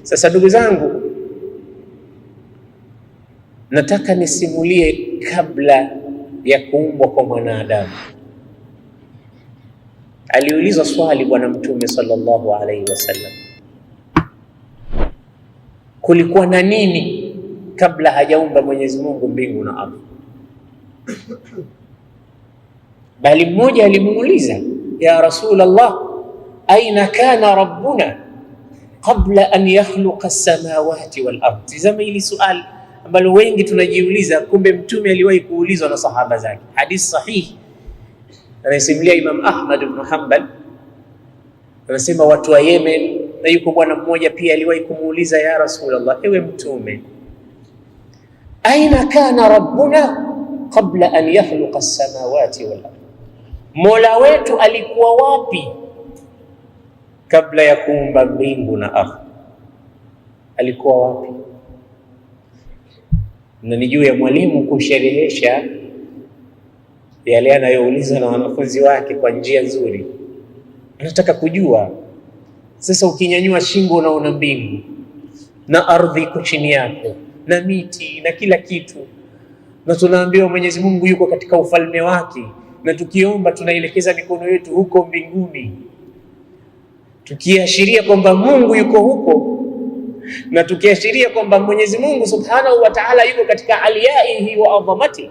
Sasa ndugu zangu, nataka nisimulie kabla ya kuumbwa kwa mwanadamu. Aliulizwa swali Bwana Mtume sallallahu alaihi wasallam, kulikuwa na nini kabla hajaumba Mwenyezi Mungu mbingu na ardhi? Bali mmoja alimuuliza, ya Rasulullah, aina kana rabbuna qabla an yakhluqa as-samawati wal ardh? Tazama hili swali ambalo wengi tunajiuliza, kumbe Mtume aliwahi kuulizwa na sahaba zake. Hadith sahihi anasimulia Imam Ahmad ibn Hanbal, anasema watu wa Yemen, na yuko bwana mmoja pia aliwahi kumuuliza, ya Rasulullah, ewe Mtume, aina kana rabbuna qabla an yakhluqa as-samawati wal ardh, Mola wetu alikuwa wapi kabla ya kuumba mbingu na ardhi? Alikuwa wapi? Na ni juu ya mwalimu kusherehesha yale anayoulizwa na wanafunzi wake kwa njia nzuri. Anataka kujua. Sasa ukinyanyua shingo unaona mbingu na ardhi iko chini yako na miti na kila kitu, na tunaambiwa Mwenyezi Mungu yuko katika ufalme wake, na tukiomba tunaelekeza mikono yetu huko mbinguni, tukiashiria kwamba Mungu yuko huko, na tukiashiria kwamba Mwenyezi Mungu Subhanahu wa Ta'ala yuko katika aliyaihi wa adhamati.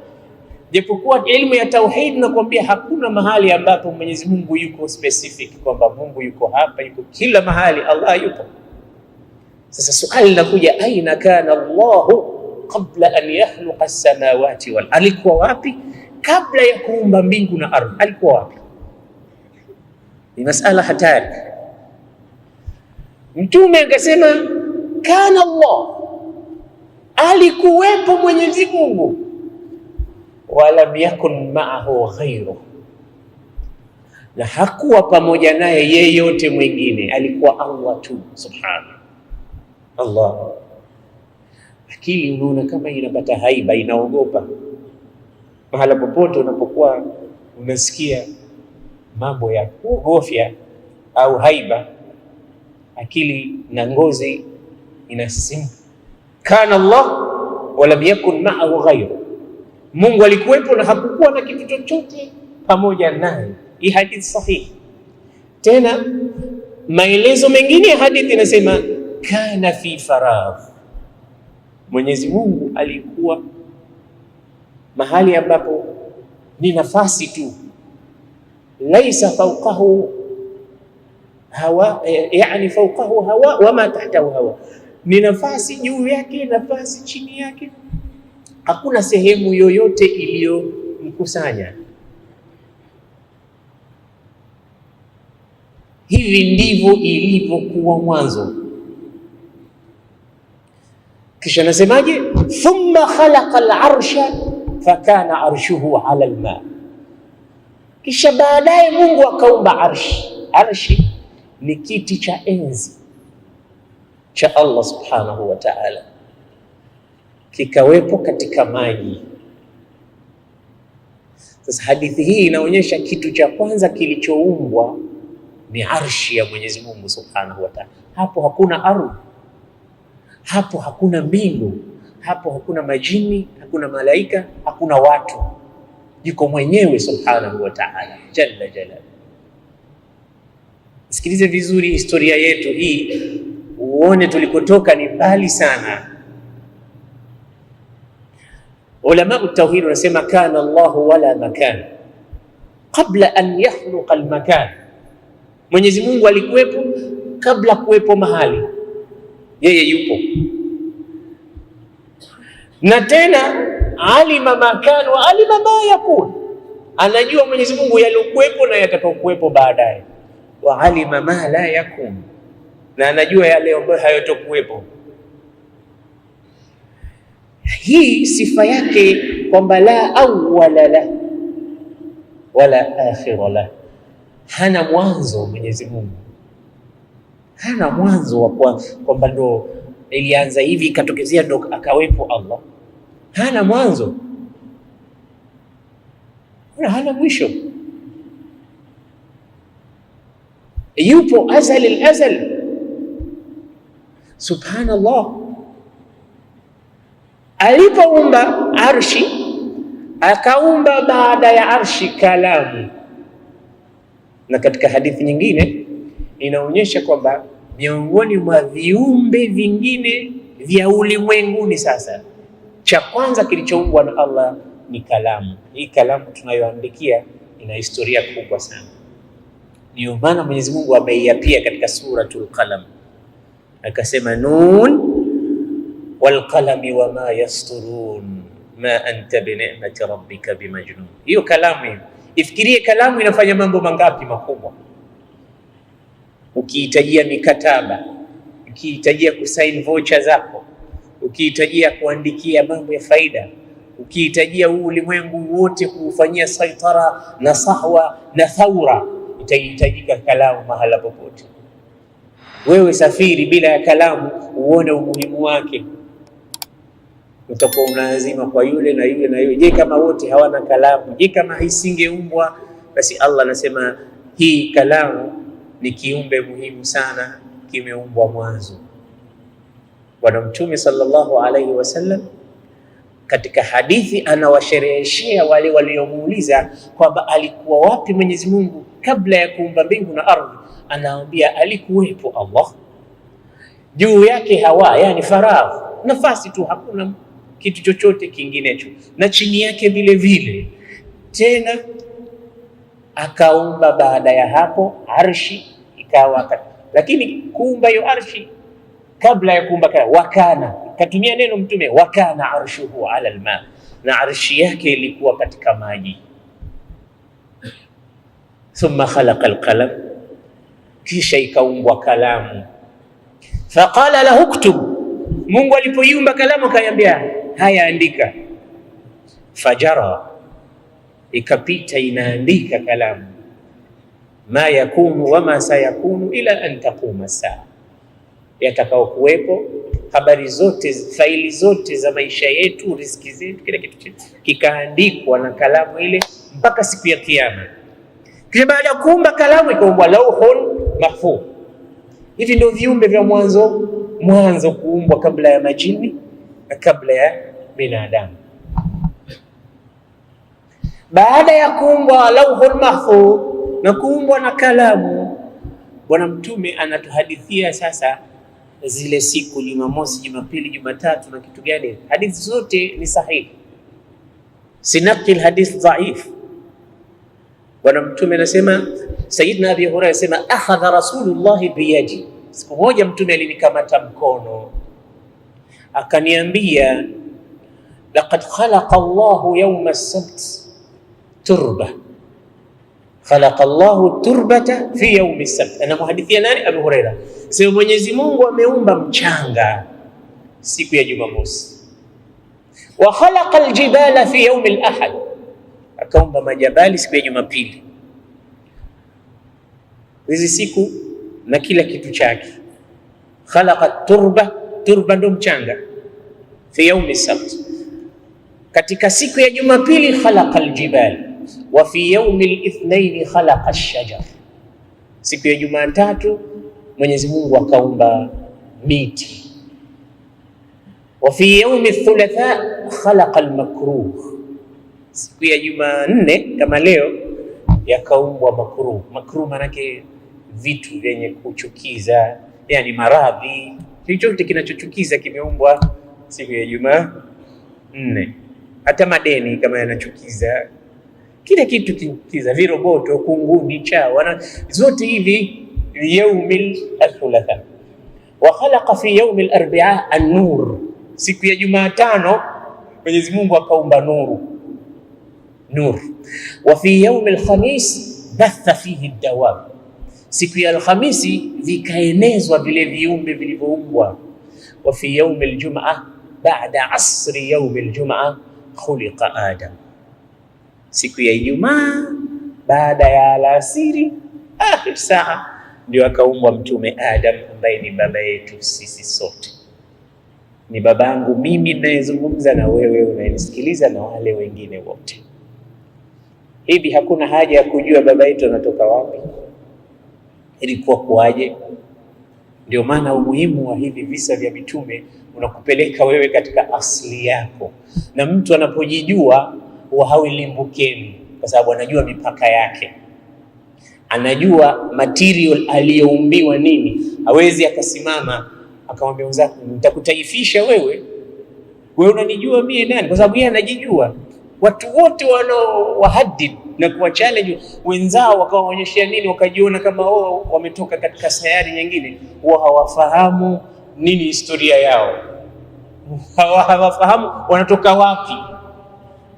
Japokuwa elimu ya tauhid na kuambia hakuna mahali ambapo Mwenyezi Mungu yuko specific kwamba Mungu yuko hapa, yuko kila mahali, Allah yupo. Sasa swali linakuja, aina kana Allahu qabla an yakhluqa as-samawati wal ardh? Alikuwa wapi kabla ya kuumba mbingu na ardhi? Alikuwa wapi? Ni masala hatari. Mtume akasema kana Allah, alikuwepo Mwenyezi Mungu, walam yakun ma'ahu ghayruhu, na hakuwa pamoja naye yeyote mwingine, alikuwa Allah tu subhanahu. Allah, akili unaona kama inapata haiba, inaogopa. Mahala popote unapokuwa unasikia mambo ya kuogofya au haiba, akili na ngozi inasisimka. Kana Allah walam yakun ma'ahu ghayruhu, Mungu alikuwepo na hakukuwa na kitu chochote pamoja naye. Hii hadithi sahihi. Tena maelezo mengine ya hadithi inasema kana fi faragh, Mwenyezi Mungu alikuwa mahali ambapo ni nafasi tu, laisa fawqahu hawa, yani fawqahu hawa wama tahtahu hawa, ni nafasi juu yake, nafasi chini yake, hakuna sehemu yoyote iliyomkusanya. Hivi ndivyo ilivyokuwa mwanzo. Kisha nasemaje? Thumma khalaqa al-arsha fakana arshuhu ala al-ma, kisha baadaye Mungu akaumba arshi. Arshi ni kiti cha enzi cha Allah subhanahu wa ta'ala, kikawepo katika maji. Sasa hadithi hii inaonyesha kitu cha kwanza kilichoumbwa ni arshi ya Mwenyezi Mungu subhanahu wa ta'ala. Hapo hakuna ardhi, hapo hakuna mbingu, hapo hakuna majini, hakuna malaika, hakuna watu, yuko mwenyewe subhanahu wa ta'ala jalla jalal. Sikilize vizuri historia yetu hii, uone tulikotoka ni mbali sana. Ulama at-tauhid wanasema kana Allahu wala makan qabla an yakhluqa al-makan, Mwenyezi Mungu alikuwepo kabla kuwepo mahali, yeye yupo. Na tena alima makan wa alima ma yakun, anajua Mwenyezi Mungu yaliokuwepo na yatakayokuwepo baadaye. Wa alima ma la yakun, na anajua yale ambayo hayatokuwepo. Hii sifa yake kwamba la awwala la wala akhira la, hana mwanzo Mwenyezi Mungu, hana mwanzo wa kwamba ndo ilianza hivi ikatokezea ndo akawepo Allah. Hana mwanzo, hana mwisho, yupo azali al-azal Subhanallah, alipoumba arshi akaumba baada ya arshi kalamu. Na katika hadithi nyingine inaonyesha kwamba miongoni mwa viumbe vingine vya ulimwenguni sasa, cha kwanza kilichoumbwa na Allah ni kalamu. Hii kalamu tunayoandikia ina historia kubwa sana. Ndio maana Mwenyezi Mungu ameiapia katika suratul Qalam, akasema nun wal qalami wama yasturun ma anta bi ni'mati rabbika bimajnun. Hiyo kalamu hiyo, ifikirie kalamu inafanya mambo mangapi makubwa. Ukihitajia mikataba, ukihitajia kusaini voucher zako, ukihitajia kuandikia mambo ya faida, ukihitajia ulimwengu wote kuufanyia saitara na sahwa na thaura, itahitajika kalamu mahala popote. Wewe safiri bila ya kalamu, uone umuhimu wake, utakuwa unalazima kwa yule na yule na yule. Je, kama wote hawana kalamu? Je, kama isingeumbwa? Basi Allah anasema hii kalamu ni kiumbe muhimu sana, kimeumbwa mwanzo. Bwana Mtume sallallahu alaihi wasallam katika hadithi anawashereheshea wale waliomuuliza kwamba alikuwa wapi Mwenyezi Mungu kabla ya kuumba mbingu na ardhi. Anaambia alikuwepo Allah, juu yake hawa, yani faragh, nafasi tu, hakuna kitu chochote kinginecho, na chini yake vile vile. Tena akaumba baada ya hapo arshi ikawa, lakini kuumba hiyo arshi kabla ya kuumba wakana, katumia neno Mtume, wakana arshuhu ala alma, na arshi yake ilikuwa katika maji. Thumma khalaqa alqalam, kisha ikaumbwa kalamu. Faqala lahu uktub, Mungu alipoiumba kalamu akaiambia haya, andika. Fajara, ikapita inaandika kalamu, ma yakunu wama sayakunu ila an taquma saa, yatakao kuwepo, habari zote, faili zote za maisha yetu, riziki zetu, kila kitu chetu kikaandikwa na kalamu ile mpaka siku ya Kiyama. Kisha baada ya kuumba kalamu ikaumbwa lauhul mahfuz. Hivi ndio viumbe vya mwanzo kuumbwa, kabla ya majini na kabla ya binadamu. Baada ya kuumbwa lauhul mahfuz na kuumbwa na kalamu, Bwana Mtume anatuhadithia sasa zile siku, Jumamosi, Jumapili, Jumatatu na kitu gani. Hadithi zote ni sahihi, sinaqil hadith dhaif. Bwana Mtume anasema, Sayyidina Abi Hurairah anasema, akhadha Rasulullah biyadi, siku moja Mtume alinikamata mkono akaniambia, laqad khalaqa Allahu yawma as-sabt turba, khalaqa Allahu turbata fi yawmi as-sabt. Anamuhadithia nani? Abu Hurairah. Sema Mwenyezi Mungu ameumba mchanga siku ya Jumamosi. Wa khalaqa al-jibala fi yawmi al-ahad, akaumba majabali siku ya Jumapili. Hizi siku na kila kitu chake. Khalaqa turba ndo mchanga, fi yawmi as-sabt, katika siku ya Jumapili khalaqa al-jibal, wa fi yawmi al-ithnain khalaqa ash-shajar, siku ya Jumatatu Mwenyezi Mungu akaumba miti. Wa fi yawmi ath-thulatha khalaqa al-makruh, siku ya Jumanne kama leo yakaumbwa makruh. Makruh manake vitu vyenye kuchukiza, yani maradhi, chochote kinachochukiza kimeumbwa siku ya Jumanne. Hata madeni kama yanachukiza, kila kitu kichukiza, viroboto, kunguni, chawa, zote hivi yaumil ath-thulatha. Wa khalaqa fi yaumil arbi'a an-nur, siku ya Jumatano Mwenyezi Mungu akaumba nur. Wa fi yaumil khamis batha fihi ad-dawab, siku ya Alhamisi vikaenezwa vile viumbe vilivyoumbwa. Wa fi yaumil jum'a ba'da asri yaumil jum'a khuliqa Adam, siku ya Ijumaa baada ya alasiri, akhir saa, ndio akaumbwa Mtume Adam, ambaye ni baba yetu sisi sote. Ni babangu mimi ninayezungumza na wewe unayenisikiliza na wale wengine wote. Hivi hakuna haja ya kujua baba yetu anatoka wapi, ilikuwa kuaje? Ndio maana umuhimu wa hivi visa vya mitume unakupeleka wewe katika asili yako, na mtu anapojijua huwa hawilimbukeni, kwa sababu anajua mipaka yake, anajua material aliyoumbiwa nini. Hawezi akasimama akamwambia wenzake nitakutaifisha wewe unanijua mie nani, kwa sababu yeye anajijua. Watu wote wanaowahadid na kuwa challenge wenzao wakawaonyeshia nini, wakajiona kama wao wametoka katika sayari nyingine, huwa hawafahamu nini historia yao, hawafahamu wanatoka wapi,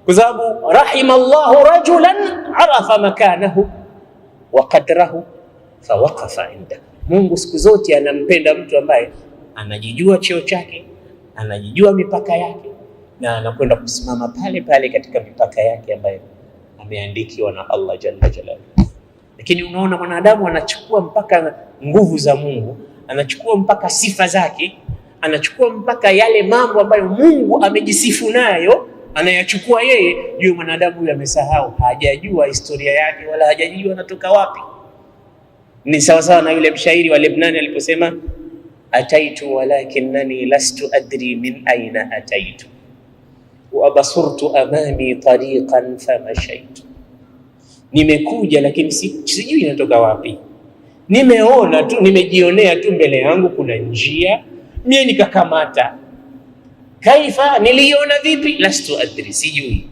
kwa sababu rahimallahu rajulan arafa makanahu wa qadrahu fawaqafa inda. Mungu siku zote anampenda mtu ambaye anajijua cheo chake, anajijua mipaka yake, na anakwenda kusimama pale pale katika mipaka yake ambayo ameandikiwa na Allah jalla jalaluhu. Lakini unaona mwanadamu anachukua mpaka nguvu za Mungu, anachukua mpaka sifa zake, anachukua mpaka yale mambo ambayo Mungu amejisifu nayo, anayachukua yeye. Juu mwanadamu huyu amesahau, hajajua historia yake wala hajajua anatoka wapi. Ni sawa sawa na yule mshairi wa Lebanon aliposema ataitu walakinnani lastu adri min aina ataitu wa basurtu amami tariqan famashaitu. Nimekuja lakini sijui inatoka wapi. Nimeona tu, nimejionea tu mbele yangu kuna njia, mimi nikakamata. Kaifa, niliona vipi? Lastu adri, sijui.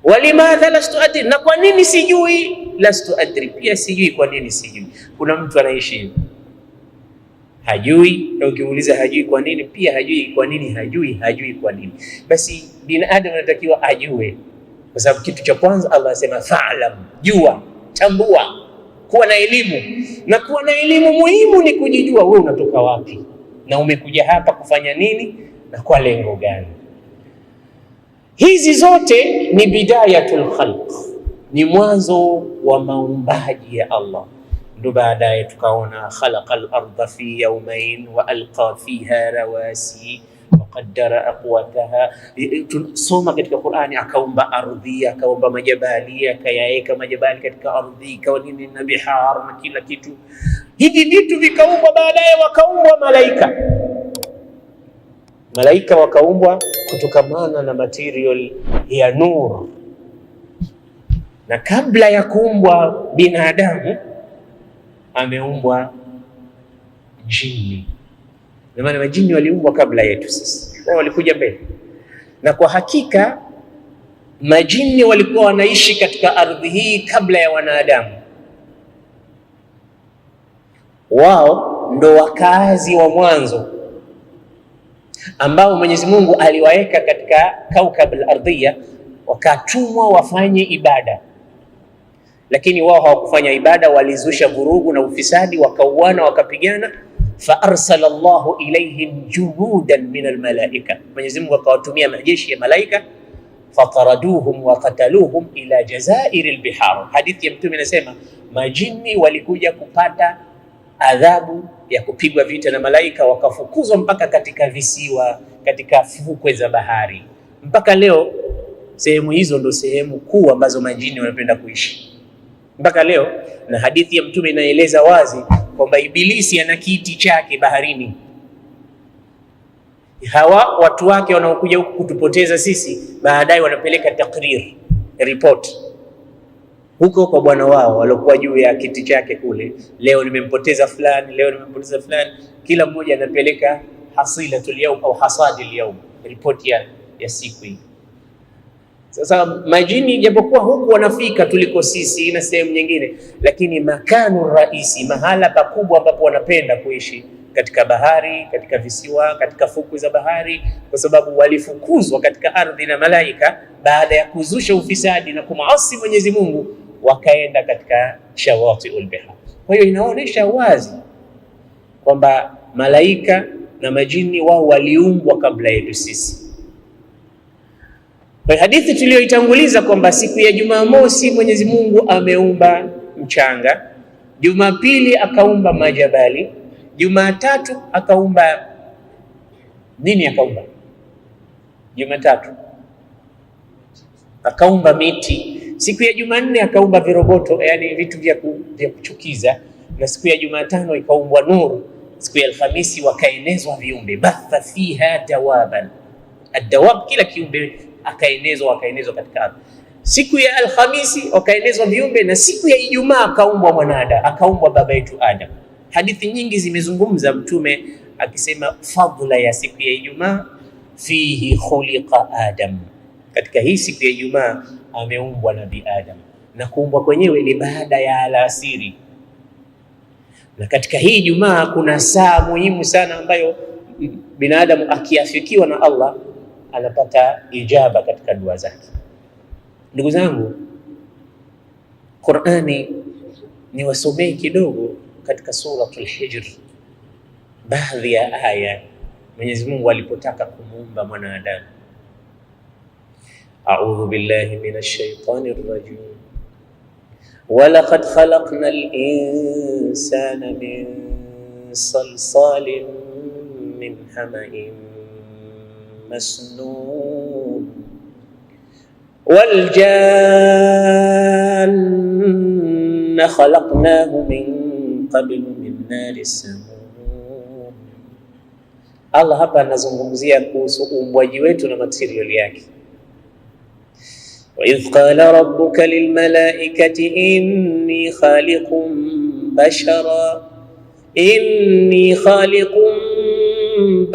Walimadha lastu adri, na kwa nini sijui? Lastu adri, pia sijui kwa nini sijui. Kuna mtu anaishi hivi, hajui, na ukimuuliza hajui kwa nini, pia hajui kwa nini hajui kwa nini. Basi binadamu anatakiwa ajue, kwa sababu kitu cha kwanza Allah anasema fa'lam, jua, tambua, kuwa na elimu. Na kuwa na elimu muhimu ni kujijua wewe unatoka wapi na umekuja hapa kufanya nini na kwa lengo gani. Hizi zote ni bidayatul khalq, ni mwanzo wa maumbaji ya Allah. Ndo baadaye tukaona khalaqal arda fi yawmayn wa alqa fiha rawasi wa qaddara aqwataha. Tunasoma katika Qur'ani akaumba ardhi, akaumba majabali, akayaeka majabali katika ardhi, ikawa nini na bihar na kila kitu. Hivi vitu vikaumbwa, baadaye wakaumbwa malaika. Malaika wakaumbwa kutokamana na material ya nur, na kabla ya kuumbwa binadamu ameumbwa jini. Na maana majini waliumbwa kabla yetu sisi, wao walikuja mbele. Na kwa hakika majini walikuwa wanaishi katika ardhi hii kabla ya wanadamu. Wao ndo wakazi wa mwanzo ambao Mwenyezi Mungu aliwaeka katika kaukab al-ardhiya, wakatumwa wafanye ibada. Lakini wao hawakufanya ibada, walizusha vurugu na ufisadi, wakauana, wakapigana. Fa arsala Allahu ilayhim junudan min almalaika, Mwenyezi Mungu akawatumia majeshi ya malaika. Fataraduhum wa qataluhum ila jazairi albihar. Hadithi ya Mtume inasema majini walikuja kupata adhabu ya kupigwa vita na malaika, wakafukuzwa mpaka katika visiwa, katika fukwe za bahari. Mpaka leo sehemu hizo ndo sehemu kuu ambazo majini wanapenda kuishi mpaka leo. Na hadithi ya Mtume inaeleza wazi kwamba Ibilisi ana kiti chake baharini. Hawa watu wake wanaokuja huku kutupoteza sisi, baadaye wanapeleka takrir, report huko kwa bwana wao waliokuwa juu ya kiti chake kule. Leo nimempoteza fulani, leo nimempoteza fulani. Kila mmoja anapeleka hasilatul yawm au hasadil yawm, report ya siku hii. Sasa majini japokuwa huku wanafika tuliko sisi na sehemu nyingine, lakini makanu raisi, mahala pakubwa ambapo wanapenda kuishi katika bahari, katika visiwa, katika fukwe za bahari, kwa sababu walifukuzwa katika ardhi na malaika baada ya kuzusha ufisadi na kumaasi Mwenyezi Mungu, wakaenda katika shawatiul bihar. Kwa hiyo inaonyesha wazi kwamba malaika na majini wao waliumbwa kabla yetu sisi. Kwa hadithi tuliyoitanguliza kwamba siku ya Jumamosi Mwenyezi Mungu ameumba mchanga, Jumapili akaumba majabali, Jumatatu akaumba nini? Akaumba Jumatatu akaumba miti, siku ya Jumanne akaumba viroboto, yani vitu vya kuchukiza, na siku ya Jumatano ikaumbwa nuru. siku ya Alhamisi wakaenezwa viumbe, batha fiha dawaban, ad-dawab kila kiumbe akaenezwa katika ardhi. Siku ya Alhamisi wakaenezwa viumbe, na siku ya Ijumaa akaumbwa mwanadamu, akaumbwa baba yetu Adam. Hadithi nyingi zimezungumza Mtume akisema fadhila ya siku ya Ijumaa, fihi khuliqa Adam, katika hii siku ya Ijumaa ameumbwa Nabii Adam, na kuumbwa kwenyewe ni baada ya alasiri. Na katika hii Ijumaa kuna saa muhimu sana ambayo binadamu akiafikiwa na Allah anapata ijaba katika dua zake. Ndugu zangu, Qur'ani niwasomee kidogo katika suratul Hijr, baadhi ya aya Mwenyezi Mungu alipotaka kumuumba mwanadamu. A'udhu billahi minash shaitanir rajim. Walaqad khalaqnal insana min salsalin min hama'in masnun wal janna khalaqnahu min qablu min naris samum. Allah hapa anazungumzia kuhusu uumbwaji wetu na material yake. وإذ قال ربك للملائكة إني خالق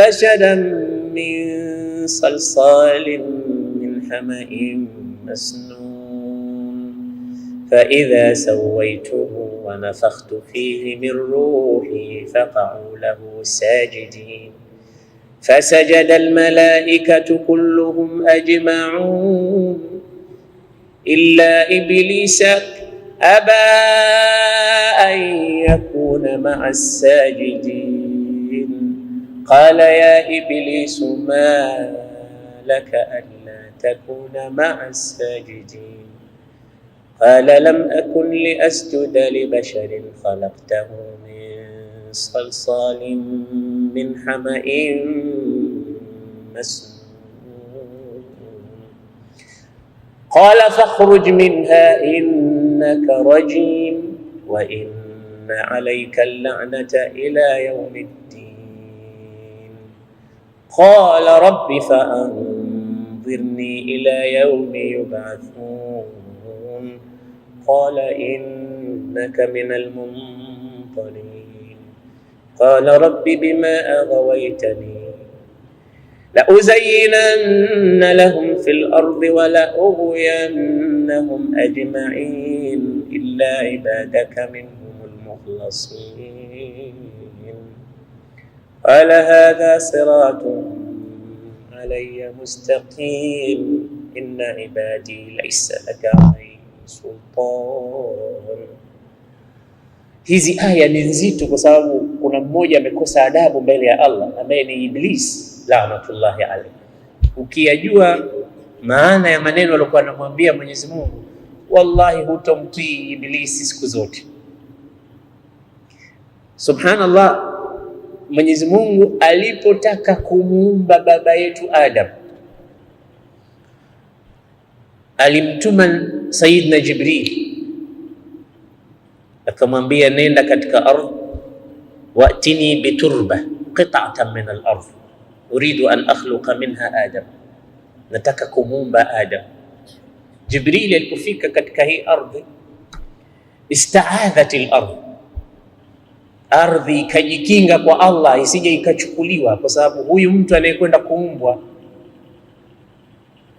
بشرا من صلصال من حمأ مسنون فإذا سويته ونفخت فيه من روحي فقعوا له ساجدين فسجد الملائكة كلهم أجمعون إلا إبليس أبى أن يكون مع الساجدين قال يا إبليس ما لك ألا تكون مع الساجدين قال لم أكن لأسجد لبشر خلقته من صلصال من حمأ مسنون قال فاخرج منها إنك رجيم وإن عليك اللعنة إلى يوم الدين قال رب فأنظرني إلى يوم يبعثون قال إنك من المنظرين قال رب بما أغويتني لأزينن لهم في الأرض ولأغوينهم أجمعين إلا عبادك منهم المخلصين قال هذا صراط علي مستقيم إن عبادي ليس لك عليهم سلطان. Hizi aya ni nzito kwa sababu kuna mmoja amekosa adabu mbele ya Allah ambaye ni Iblis laanatullahi alayhi. Ukiyajua maana ya maneno aliyokuwa anamwambia Mwenyezi Mungu, wallahi hutomtii Iblisi siku zote. Subhanallah, Mwenyezi Mungu alipotaka kumuumba baba yetu Adam alimtuma Sayyidina Jibril akamwambia nenda katika ardhi wa'tini biturba qit'atan min al-ardh uridu an akhluqa minha Adam, nataka kumuumba Adam. Jibril alipofika katika hii ardhi istaadhat al-ardh, ardhi ikajikinga kwa Allah isije ikachukuliwa, kwa sababu huyu mtu anayekwenda kuumbwa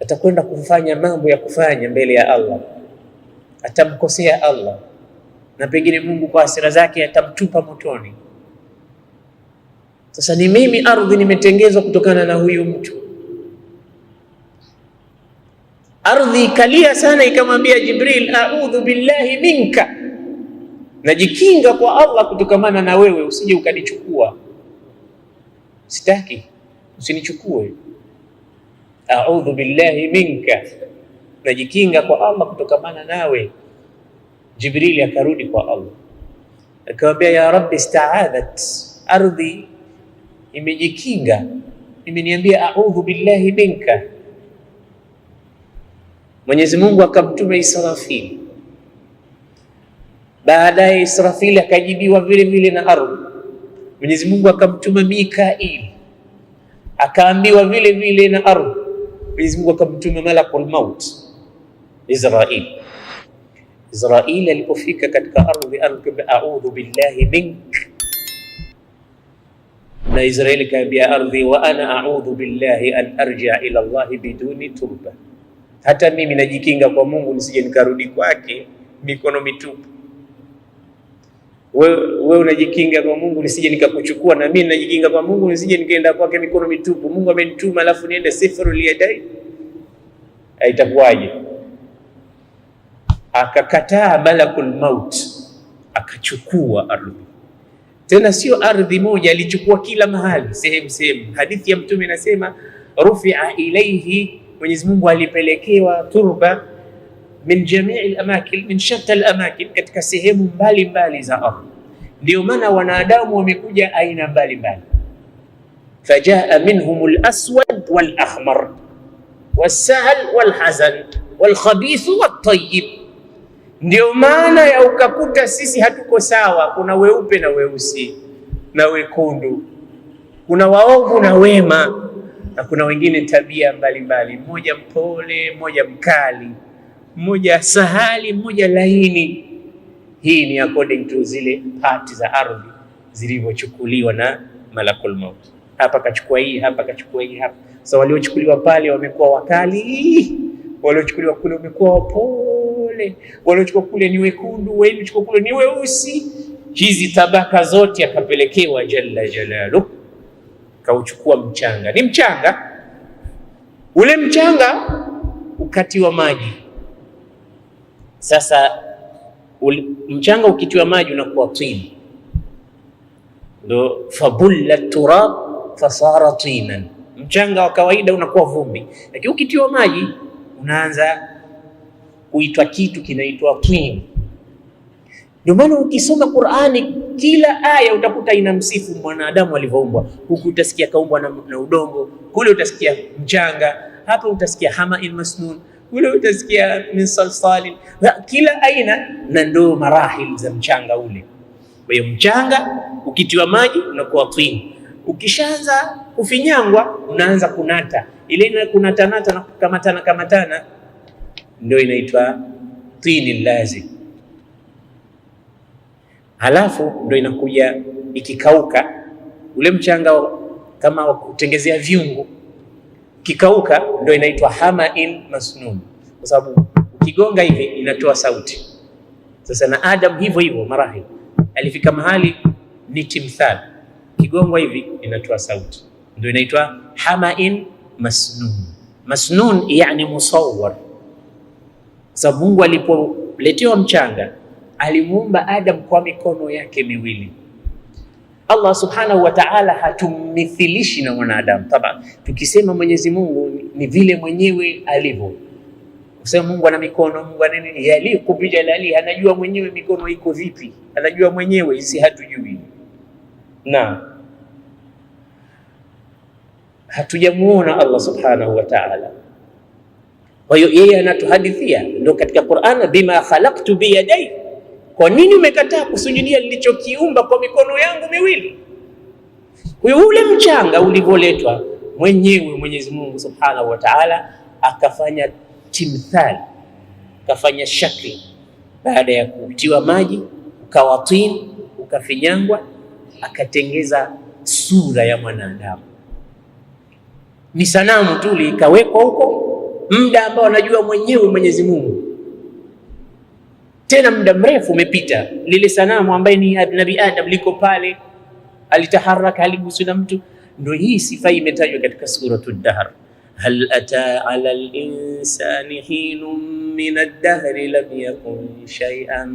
atakwenda kufanya mambo ya kufanya mbele ya Allah, atamkosea Allah na pengine Mungu kwa hasira zake atamtupa motoni. Sasa ni mimi ardhi nimetengezwa kutokana na huyu mtu. Ardhi ikalia sana, ikamwambia Jibril, a'udhu billahi minka, najikinga kwa Allah kutokamana na wewe, usije ukanichukua, sitaki usinichukue. A'udhu billahi minka, najikinga kwa Allah kutokamana nawe. Jibril akarudi kwa Allah akamwambia, ya Rabbi ista'adhat, ardhi imejikinga, imeniambia a'udhu billahi minka. Mwenyezi Mungu akamtuma Israfil. Baadaye Israfil akajibiwa vile vile na ardhi. Mwenyezi Mungu akamtuma Mikail, akaambiwa vile vile na ardhi. Mwenyezi Mungu akamtuma malakul maut Israil. Israil alipofika katika ardhi, a'udhu billahi mink, na Israeli kaambia ardhi, wa ana a'udhu billahi an arji'a ila Allah biduni turba, hata mimi najikinga kwa Mungu nisije nikarudi kwake mikono mitupu. Wewe unajikinga kwa Mungu nisije nikakuchukua, na mimi najikinga kwa Mungu nisije nikaenda kwake mikono mitupu. Mungu amenituma alafu niende sifru liyadai, haitakuwaje? Akakataa malakul maut, akachukua ardhi. Tena sio ardhi moja, alichukua kila mahali, sehemu. Hadithi ya Mtume inasema rufi'a ilayhi, Mwenyezi Mungu alipelekewa turba min jami'il amakin, min shatta al-amakin, katika sehemu mbalimbali za ardhi. Ndio maana wanadamu wamekuja aina mbalimbali. Fajaa minhum al-aswad wal-ahmar was-sahl wal-hazan wal-khabith wat-tayyib. Ndio maana ya ukakuta sisi hatuko sawa. Kuna weupe na weusi na wekundu, kuna waovu na wema, na kuna wengine tabia mbalimbali, mmoja mpole, mmoja mkali, mmoja sahali, mmoja laini. Hii ni according to zile parts za ardhi zilivyochukuliwa na malakul maut. Hapa kachukua hii, hapa kachukua hii, hapa. So waliochukuliwa pale wamekuwa wakali, waliochukuliwa kule wamekuwa wapole, waliochukua kule ni wekundu, waliochukua kule ni weusi. Hizi tabaka zote akapelekewa jalla jalaluhu, kauchukua mchanga. Ni mchanga, ule mchanga ukatiwa maji. Sasa mchanga ukitiwa maji unakuwa tini, ndo fabulla turab fasara tinan. Mchanga wa kawaida unakuwa vumbi, lakini ukitiwa maji unaanza kuitwa kitu kinaitwa twin. Ndio maana ukisoma Qur'ani kila aya utakuta inamsifu mwanadamu alivyoumbwa. Huku utasikia kaumbwa na udongo, kule utasikia mchanga, hapa utasikia hama'in masnun, kule utasikia min salsalin, kila aina na ndo marahil za mchanga ule. Kwa hiyo mchanga ukitiwa maji unakuwa twin, ukishaanza kufinyangwa unaanza kunata, ile kunatanata na kamatana ndio inaitwa tini lazim. Halafu ndio inakuja ikikauka ule mchanga kama wa kutengezea viungo, kikauka ndio inaitwa hama'in masnun, kwa sababu ukigonga hivi inatoa sauti. Sasa na Adam hivyo marahil, alifika mahali ni timthal, kigongwa hivi inatoa sauti, ndio inaitwa hama'in masnun. Masnun yani musawwar. Sababu Mungu alipoletewa mchanga alimuumba Adam kwa mikono yake miwili. Allah subhanahu wa ta'ala hatumithilishi na mwanadamu. Taba tukisema Mwenyezi Mungu ni vile mwenyewe alivyo. Usema Mungu ana mikono, Mungu ana nini, yaliku bijalali, anajua mwenyewe mikono iko vipi, anajua mwenyewe, sisi hatujui. Na hatujamuona Allah subhanahu wa ta'ala. Kwa hiyo yeye anatuhadithia ndio katika Qur'an, bima khalaqtu biyadai, kwa nini umekataa kusujudia nilichokiumba kwa mikono yangu miwili? Kwa hiyo ule mchanga ulivyoletwa mwenyewe Mwenyezi Mungu subhanahu wa ta'ala akafanya timthali, akafanya shakli, baada ya kutiwa maji ukawa tin, ukafinyangwa, akatengeza sura ya mwanadamu. Ni sanamu tu likawekwa huko muda ambao anajua mwenyewe Mwenyezi Mungu, tena muda mrefu umepita. Lile sanamu ambaye ni Nabii Adam liko pale, alitaharaka, aliguswa na mtu. Ndio hii sifa imetajwa katika suratul Dahr, hal ata ala al-insani hinun min ad-dahr lam yakun shay'an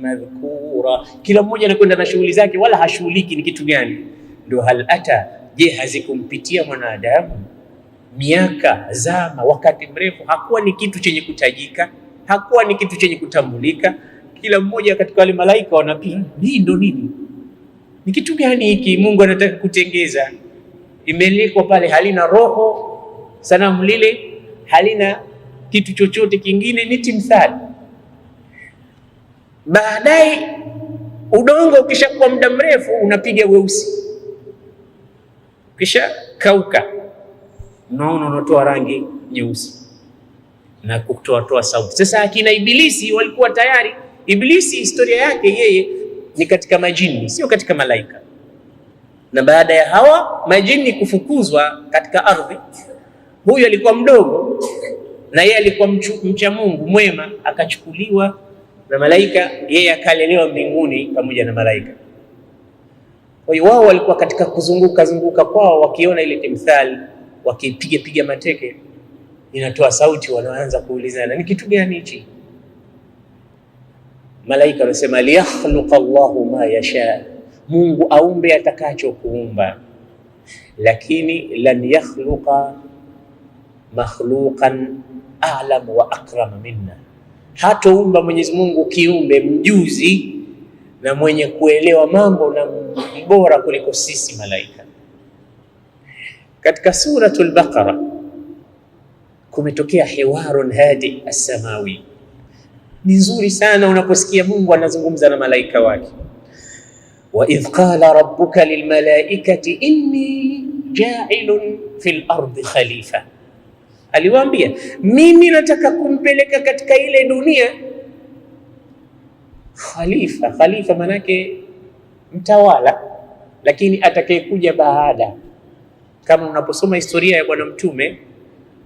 madhkura. Kila mmoja anakwenda na shughuli zake, wala hashughuliki ni kitu gani. Ndio hal ata, je, hazikumpitia mwanadamu miaka, zama, wakati mrefu, hakuwa ni kitu chenye kutajika, hakuwa ni kitu chenye kutambulika. Kila mmoja katika wale malaika wanapita, hii ndo nini, ni kitu gani hiki Mungu anataka kutengeza? Imelekwa pale, halina roho, sanamu lile halina kitu chochote kingine, ni timthali. Baadaye udongo ukishakuwa muda mrefu unapiga weusi, kisha kauka, unaona unatoa rangi nyeusi na kutoa sauti. Sasa akina Ibilisi walikuwa tayari. Ibilisi historia yake yeye ni katika majini, sio katika malaika. Na baada ya hawa majini kufukuzwa katika ardhi, huyu alikuwa mdogo na yeye alikuwa mcha Mungu mwema, akachukuliwa na malaika, yeye akalelewa mbinguni pamoja na malaika. Kwa hiyo wao walikuwa katika kuzunguka kwao, wakiona ile timthali, wakipiga mateke, inatoa sauti, wanaanza kuulizana ni kitu gani hichi? Malaika wanasema liyakhluqa Allahu ma yasha, Mungu aumbe atakacho kuumba, lakini lan yakhluqa makhluqan a'lam wa akram minna, hatoumba Mwenyezi Mungu kiumbe mjuzi na mwenye kuelewa mambo na mbora kuliko sisi malaika. Katika suratul Baqara kumetokea hiwarun hadi as-samawi. Ni nzuri sana unaposikia Mungu anazungumza na malaika wake. Wa idh qala rabbuka lilmalaikati inni ja'ilun fil ardi khalifa, aliwaambia mimi nataka kumpeleka katika ile dunia khalifa. Khalifa manake mtawala, lakini atakayekuja baada. Kama unaposoma historia ya bwana mtume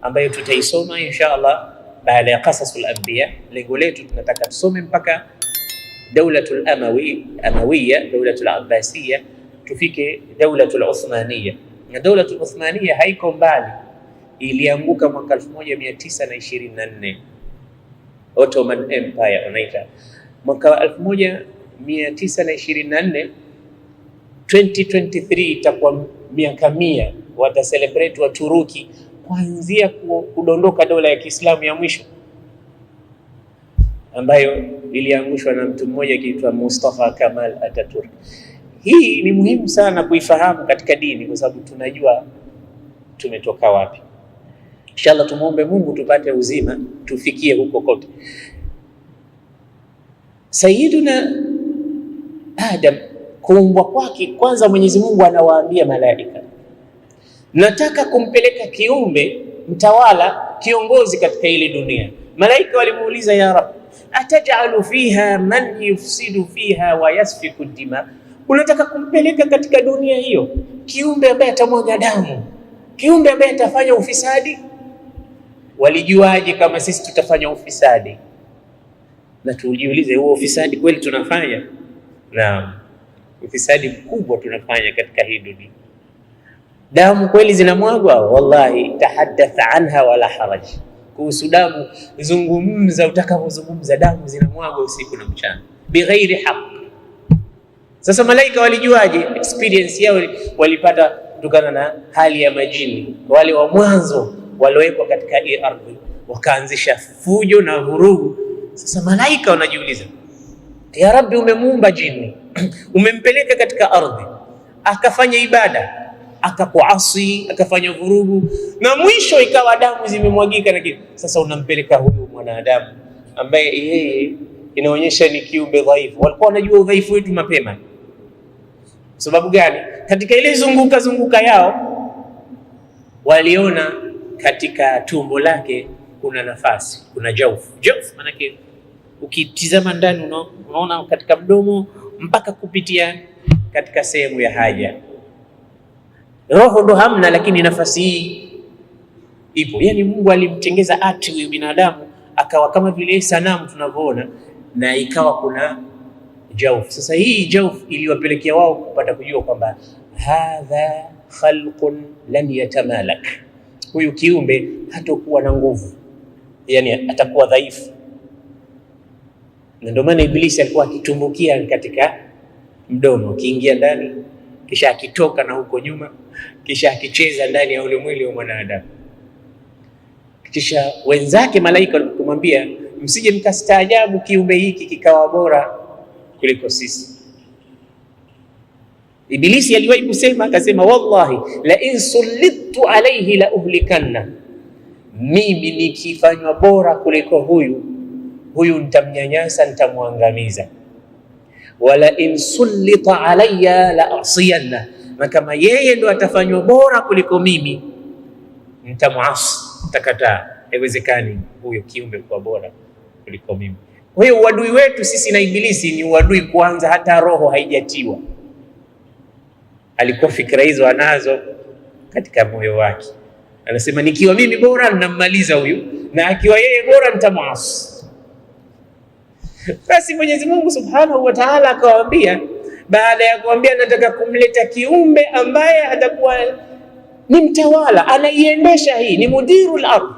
ambayo tutaisoma insha Allah baada ya qasasul anbiya, lengo letu tunataka tusome mpaka daulatul amawiyya, daulatul abbasiyya, tufike daulatul uthmaniyya. Na daulatul uthmaniyya haiko mbali, ilianguka mwaka 1924, Ottoman Empire unaita. Mwaka 1924, 2023 itakuwa miaka 100, wata celebrate wa Turuki kuanzia kudondoka dola ya Kiislamu ya mwisho ambayo iliangushwa na mtu mmoja akiitwa Mustafa Kemal Atatürk. Hii ni muhimu sana kuifahamu katika dini, kwa sababu tunajua tumetoka wapi. Inshallah tumuombe Mungu tupate uzima, tufikie huko kote. Sayyiduna Adam kuumbwa kwake, kwanza Mwenyezi Mungu anawaambia malaika, nataka kumpeleka kiumbe mtawala, kiongozi katika ile dunia. Malaika walimuuliza, ya Rabb, atajalu fiha man yufsidu fiha wa yasfiku dima, unataka kumpeleka katika dunia hiyo kiumbe ambaye atamwaga damu, kiumbe ambaye atafanya ufisadi? Walijuaje kama sisi tutafanya ufisadi? Na tujiulize, huo ufisadi kweli tunafanya? Naam, ufisadi mkubwa tunafanya katika hii dunia. Damu kweli zinamwagwa? Wallahi, tahaddath anha wala haraj. Kuhusu damu zungumza utakapozungumza, damu zinamwagwa usiku na mchana bighairi haq. Sasa malaika walijuaje? Experience yao walipata kutokana na hali ya majini wale wa mwanzo waliowekwa katika hii ardhi, wakaanzisha fujo na vurugu. Sasa malaika wanajiuliza, ya Rabbi, umemuumba jini umempeleka katika ardhi akafanya ibada, akakuasi, akafanya vurugu, na mwisho ikawa damu zimemwagika na kitu. Sasa unampeleka huyu mwanadamu ambaye yeye inaonyesha ni kiumbe dhaifu. Walikuwa wanajua udhaifu wetu mapema. Sababu gani? Katika ile zunguka yao waliona katika tumbo lake kuna nafasi, kuna jaufu. Jaufu manake ukitizama ndani unaona katika mdomo mpaka kupitia katika sehemu ya haja. Roho ndo hamna, lakini nafasi hii ipo. Yani Mungu alimtengeza ati huyu binadamu akawa kama vile sanamu tunavyoona, na ikawa kuna jaufu. Sasa hii jaufu iliwapelekea wao kupata kujua kwamba hadha khalqun lan yatamalak, huyu kiumbe hatakuwa na nguvu, yani atakuwa dhaifu. Na ndio maana Ibilisi alikuwa akitumbukia katika mdomo, akiingia ndani kisha akitoka na huko nyuma, kisha akicheza ndani ya ule mwili wa mwanadamu. Kisha wenzake malaika walikumwambia, msije mkastaajabu kiumbe hiki kikawa bora kuliko sisi. Ibilisi aliwahi kusema, akasema, wallahi la in sullitu alayhi la uhlikanna, mimi nikifanywa bora kuliko huyu nitamnyanyasa, nitamwangamiza. Wala in sullita alayya la asiyanna, na kama yeye ndo atafanywa bora kuliko mimi nitamuasi, nitakataa. Haiwezekani huyo kiumbe kuwa bora kuliko mimi. Kwa hiyo uadui wetu sisi na Ibilisi ni uadui kwanza, hata roho haijatiwa. Alikuwa fikra hizo anazo katika moyo wake, anasema nikiwa mimi bora ninammaliza huyu, na akiwa yeye bora nitamuasi. Basi Mwenyezi Mungu Subhanahu wa Ta'ala akawaambia, baada ya kuambia nataka kumleta kiumbe ambaye atakuwa ni mtawala, anaiendesha, hii ni mudirul ardh,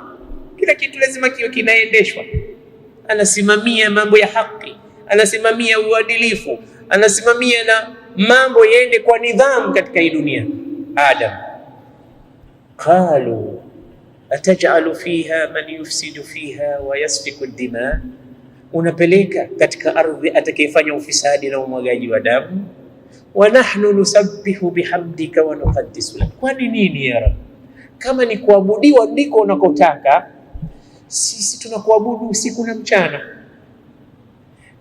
kila kitu lazima kiwe kinaendeshwa, anasimamia mambo ya haki, anasimamia uadilifu, anasimamia na mambo yaende kwa nidhamu katika hii dunia. Adam, qalu atajalu fiha man yufsidu fiha wa yasfiku dima, unapeleka katika ardhi atakayefanya ufisadi na umwagaji wa damu. Wa nahnu nusabbihu bihamdika wa nuqaddisu lak, kwani nini ya Rabb? Kama ni kuabudiwa ndiko unakotaka, sisi tunakuabudu usiku na mchana,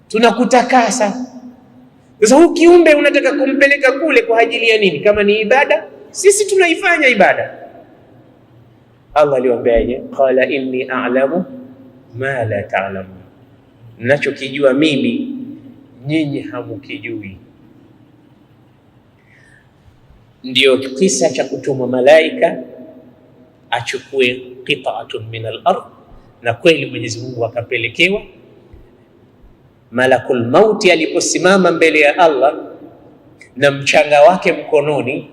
tunakutakasa. Sasa huu kiumbe unataka kumpeleka kule kwa ajili ya nini? Kama ni ibada, sisi tunaifanya ibada. Allah aliwaambiaje? Qala inni a'lamu ma la ta'lamun, ninachokijua mimi nyinyi hamukijui. Ndio kisa cha kutumwa malaika achukue qita'atun min al-ardh, na kweli Mwenyezi Mungu akapelekewa. Malakul mauti aliposimama mbele ya Allah na mchanga wake mkononi,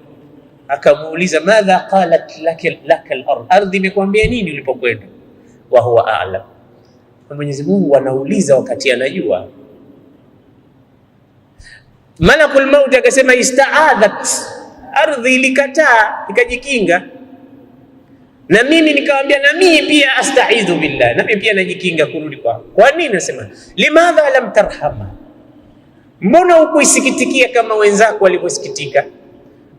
akamuuliza madha qalat laka al-ardh, ardhi imekwambia nini ulipokwenda? Wa huwa a'lam. Mwenyezi Mungu anauliza wakati anajua. Malakul mauti akasema ista'adhat, ardhi ilikataa ikajikinga, na mimi nikamwambia na mimi pia astaidhu billah, na mimi pia najikinga kurudi kwako. Kwa nini? Nasema limadha lam tarhama, mbona hukuisikitikia kama wenzako walivyosikitika?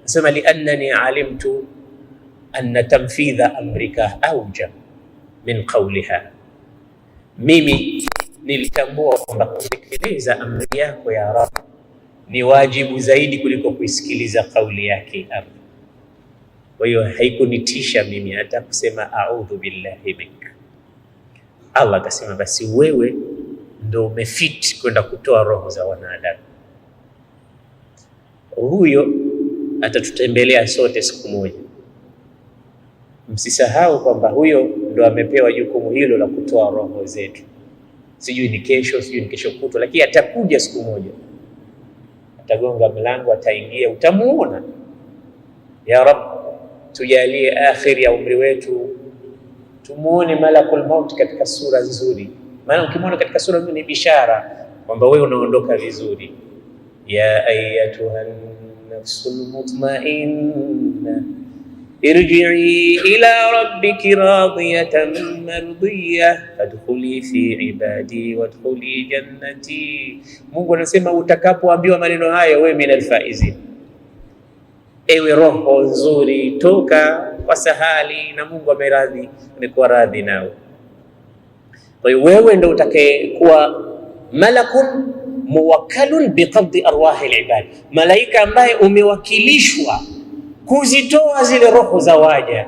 Nasema liannani alimtu anna tanfidha amrika awja min qawliha, mimi nilitambua kwamba kutekeleza amri yako ya Rabb ni wajibu zaidi kuliko kuisikiliza kauli yake ardhi. Kwa hiyo haikunitisha mimi hata kusema a'udhu billahi mink. Allah akasema basi wewe ndio umefit kwenda kutoa roho za wanadamu. Huyo atatutembelea sote siku moja. Msisahau kwamba huyo ndo amepewa jukumu hilo la kutoa roho zetu. Sijui ni kesho, sijui ni kesho kutwa, lakini atakuja siku moja. Atagonga mlango, ataingia, utamuona. Ya Rabb, tujalie akhir ya umri wetu tumuone malakul maut katika sura nzuri. Maana ukimwona katika sura nzuri ni bishara kwamba wewe unaondoka vizuri. Ya ayyatuhan nafsul mutmainna irji'i ila rabbiki radiyatan mardiyah fadkhuli fi ibadi wadkhuli jannati. Mungu anasema utakapoambiwa maneno haya, wewe minal faizin, ewe roho nzuri, toka kwa sahali na Mungu ameradhi, amekuwa radhi nawe. Kwa hiyo wewe ndio utakayekuwa malakun muwakkalun biqabdi arwahi alibad, malaika ambaye umewakilishwa kuzitoa zile roho za waja.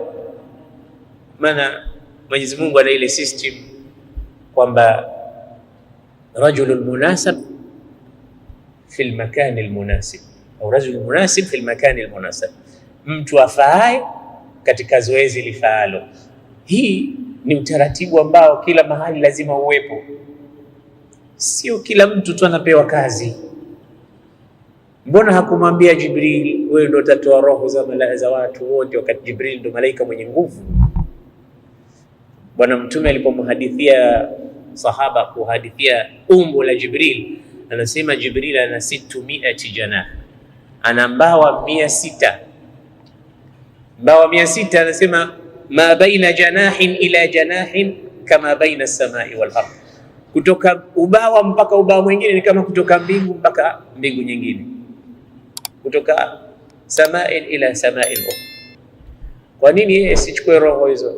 Maana Mwenyezi Mungu ana ile system kwamba rajulun munasib fi almakan almunasib au rajul munasib fi almakan almunasib, mtu afaaye katika zoezi lifaalo. Hii ni utaratibu ambao kila mahali lazima uwepo, sio kila mtu tu anapewa kazi. Mbona hakumwambia Jibril wewe ndio utatoa roho za watu wote, wakati Jibril ndio malaika mwenye nguvu? Bwana Mtume alipomhadithia sahaba kuhadithia umbo la Jibril, anasema Jibril ana 600 janah, ana mbawa 600. Mbawa 600, anasema ma baina janahin ila janahin kama baina as-samai wal ardh, kutoka ubawa mpaka ubawa mwingine ni kama kutoka mbingu mpaka mbingu nyingine, kutoka samain ila samain ukhra. Kwa nini yeye sichukue roho hizo?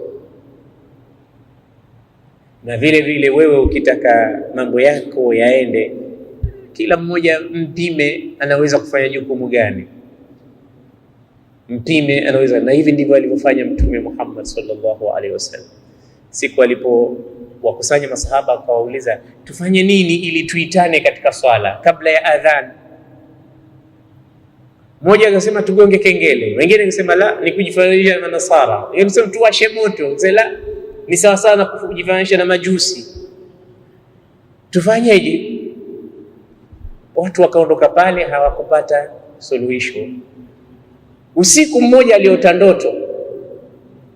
Na vile vile wewe ukitaka mambo yako yaende, kila mmoja mpime anaweza kufanya jukumu gani. mpime, anaweza. Na hivi ndivyo alivyofanya Mtume Muhammad sallallahu alaihi wasallam. Siku alipo wakusanya masahaba akawauliza, tufanye nini ili tuitane katika swala kabla ya adhan? Mmoja akasema tugonge kengele, wengine akasema la, ni kujifananisha na Nasara, wengine akasema tuwashe moto, la, ni sawa sawa na kujifananisha na Majusi. Tufanyeje? Watu wakaondoka pale, hawakupata suluhisho. Usiku mmoja aliota ndoto.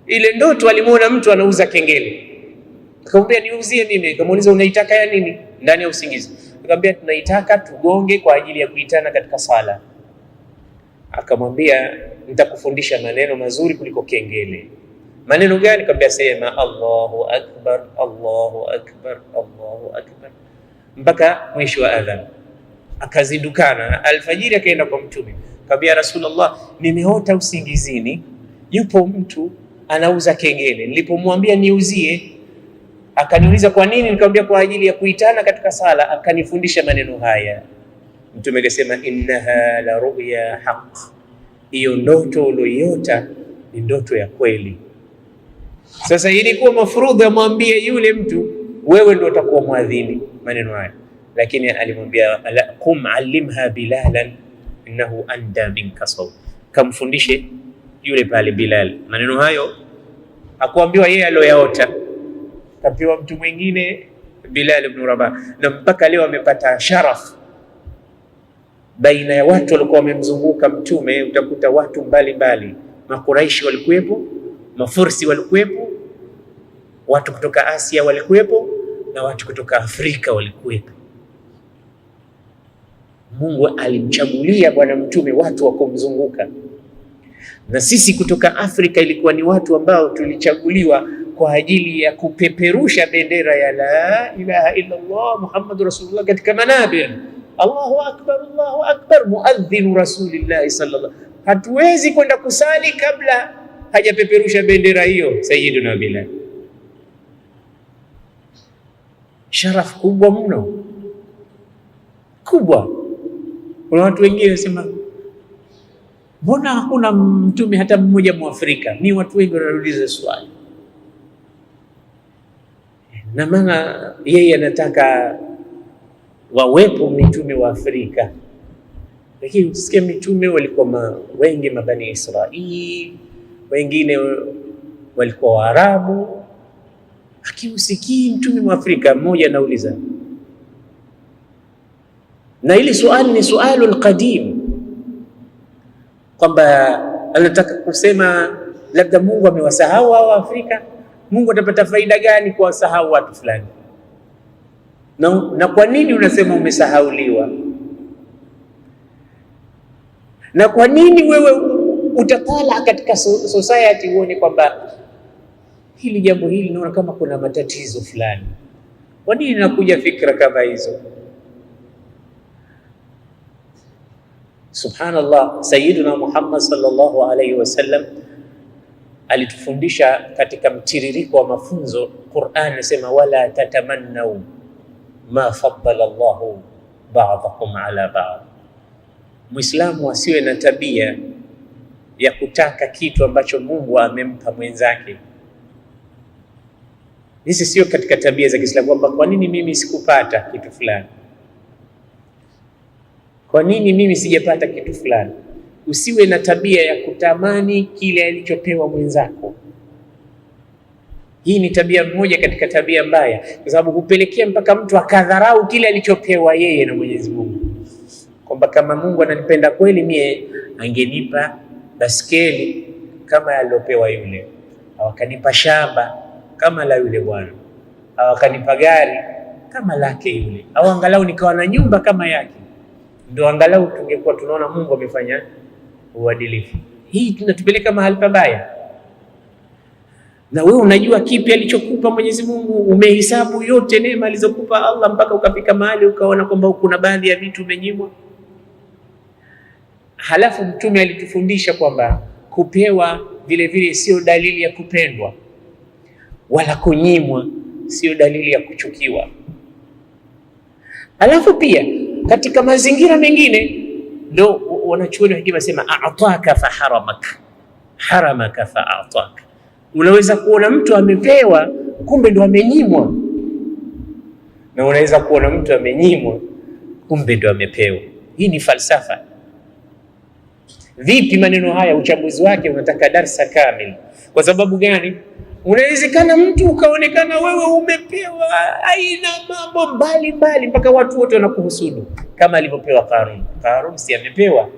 Ile ndoto alimuona mtu anauza kengele. Akamwambia niuzie mimi. Akamuuliza unaitaka ya nini? Ndani ya usingizi. Akamwambia tunaitaka tugonge kwa ajili ya kuitana katika sala. Akamwambia nitakufundisha maneno mazuri kuliko kengele. Maneno gani? Akamwambia sema Allahu akbar, Allahu akbar, Allahu akbar, mpaka mwisho wa adhan. Akazindukana alfajiri, akaenda kwa Mtume. Akamwambia Rasulullah, nimeota usingizini yupo mtu anauza kengele. Nilipomwambia niuzie, akaniuliza kwa nini? Nikamwambia kwa ajili ya kuitana katika sala. Akanifundisha maneno haya. Mtume akasema innaha la ru'ya haqq, hiyo ndoto uliyoiota ni ndoto ya kweli. Sasa ilikuwa mafrudhi amwambie yule mtu, wewe ndio utakuwa muadhini maneno haya, lakini alimwambia qum allimha bilalan innahu anda minka sawt, kamfundishe yule pale Bilal maneno hayo. Akuambiwa yeye aliyoyaota, kapewa mtu mwingine Bilal ibn Rabah, na mpaka leo amepata sharaf baina ya watu walikuwa wamemzunguka Mtume. Utakuta watu mbalimbali, Makuraishi walikuwepo, Mafursi walikuwepo, watu kutoka Asia walikuwepo, na watu kutoka Afrika walikuwepo. Mungu alimchagulia bwana Mtume watu wa kumzunguka, na sisi kutoka Afrika ilikuwa ni watu ambao tulichaguliwa kwa ajili ya kupeperusha bendera ya la ilaha illa Allah Muhammadur Rasulullah katika manabir. Allahu akbar, Allahu akbar, muadhdhin Rasulillah sallallahu. Hatuwezi kwenda kusali kabla hajapeperusha bendera hiyo Sayyiduna Bilal. Sharaf kubwa mno, kubwa. Kuna watu wengine wanasema mbona hakuna mtume hata mmoja Mwafrika? Ni watu wengi wanauliza swali, na maana yeye anataka wawepo mitume wa Afrika, lakini usikie mitume walikuwa wengi mabani Israeli, wengine walikuwa Waarabu, lakini usikii mtume wa Afrika mmoja. Anauliza, na ili swali ni sualul qadim, kwamba anataka kusema labda Mungu amewasahau hao Afrika. Mungu atapata faida gani kwa wasahau watu fulani? Na kwa nini unasema umesahauliwa? Na kwa nini wewe utatala katika society uone kwamba hili jambo hili naona kama kuna matatizo fulani? Kwa nini nakuja fikra kama hizo? Subhanallah, Sayyiduna Muhammad sallallahu alayhi wasallam alitufundisha katika mtiririko wa mafunzo. Qur'an inasema wala tatamannau ma faddala Allahu ba'dakum ala ba'd. Muislamu asiwe na tabia ya kutaka kitu ambacho Mungu amempa mwenzake. Hizi sio katika tabia za Kiislamu, kwamba kwa nini mimi sikupata kitu fulani, kwa nini mimi sijapata kitu fulani. Usiwe na tabia ya kutamani kile alichopewa mwenzako. Hii ni tabia moja katika tabia mbaya, kwa sababu hupelekea mpaka mtu akadharau kile alichopewa yeye na Mwenyezi Mungu, kwamba kama Mungu ananipenda kweli, mie angenipa baskeli kama aliyopewa yule, au akanipa shamba kama la yule bwana, au akanipa gari kama lake yule, au angalau nikawa na nyumba kama yake, ndio angalau tungekuwa tunaona Mungu amefanya uadilifu. Hii tunatupeleka mahali pabaya. Na wewe unajua kipi alichokupa Mwenyezi Mungu? Umehesabu yote neema alizokupa Allah mpaka ukafika mahali ukaona kwamba kuna baadhi ya vitu umenyimwa? Halafu Mtume alitufundisha kwamba kupewa vile vile sio dalili ya kupendwa, wala kunyimwa sio dalili ya kuchukiwa. Halafu pia katika mazingira mengine ndio wanachuoni hekima sema a'taka fa haramaka fa a'taka. Unaweza kuona mtu amepewa kumbe ndo amenyimwa, na unaweza kuona mtu amenyimwa kumbe ndo amepewa. Hii ni falsafa. Vipi maneno haya? Uchambuzi wake unataka darsa kamili. Kwa sababu gani? Unawezekana mtu ukaonekana wewe umepewa aina mambo mbalimbali mpaka watu wote wanakuhusudu, kama alivyopewa Qarun. Qarun si amepewa,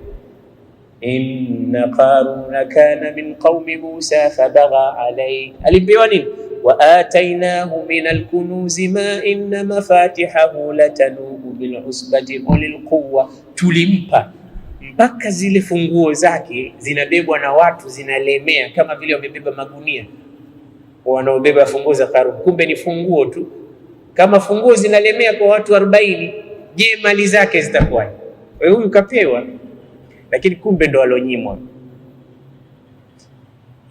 inna Qaruna kana min qaumi Musa fabagha alayhi. Alipewa nini? wa atainahu min alkunuzi ma inna mafatihahu latanubu bil'usbati ulil quwwa. Tulimpa mpaka zile funguo zake zinabebwa na watu, zinalemea kama vile wamebeba magunia wanaobeba funguo za Qarun. Kumbe ni funguo tu. Kama funguo zinalemea kwa watu 40, je, mali zake zitakuwa? Huyu kapewa, lakini kumbe ndo alonyimwa.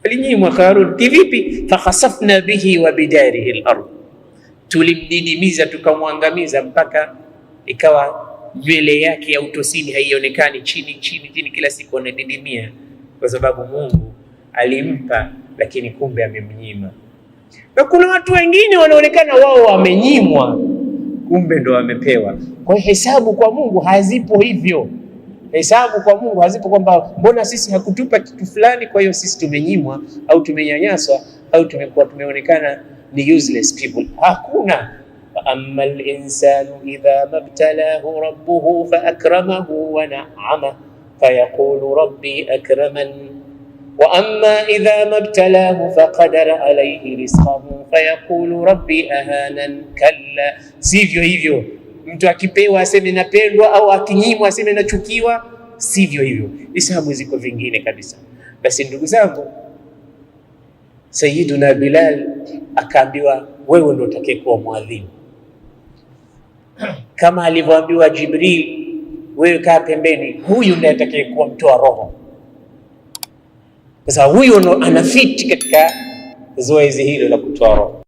Alinyimwa Qarun kivipi? fakhasafna bihi wa bidarihi al-ard, tulimdidimiza tukamwangamiza mpaka ikawa nywele yake ya utosini haionekani, chini, kila siku anadidimia, kwa sababu Mungu alimpa lakini kumbe amemnyima. Na kuna watu wengine wanaonekana wao wamenyimwa kumbe ndo wamepewa. Kwa hiyo hesabu kwa Mungu hazipo hivyo. Hesabu kwa Mungu hazipo kwamba mbona sisi hakutupa kitu fulani, kwa hiyo sisi tumenyimwa au tumenyanyaswa au tumeonekana ni useless people. Hakuna. Amma al-insanu idha mabtalahu rabbuhu fa akramahu wa na'ama fayaqulu rabbi akraman wa amma idha mabtalahu faqadara alayhi rizqahu fayaqulu rabbi ahanan. Kalla, sivyo hivyo. Mtu akipewa aseme napendwa, au akinyimwa aseme nachukiwa. Sivyo hivyo, hisabu ziko vingine kabisa. Basi ndugu zangu, Sayyiduna Bilal akaambiwa wewe ndio utakayekuwa muadhini, kama alivyoambiwa Jibril, wewe kaa pembeni, huyu ndiye atakayekuwa mtoa roho. Sasa huyu ndo anafiti katika zoezi hilo la kutoa roho.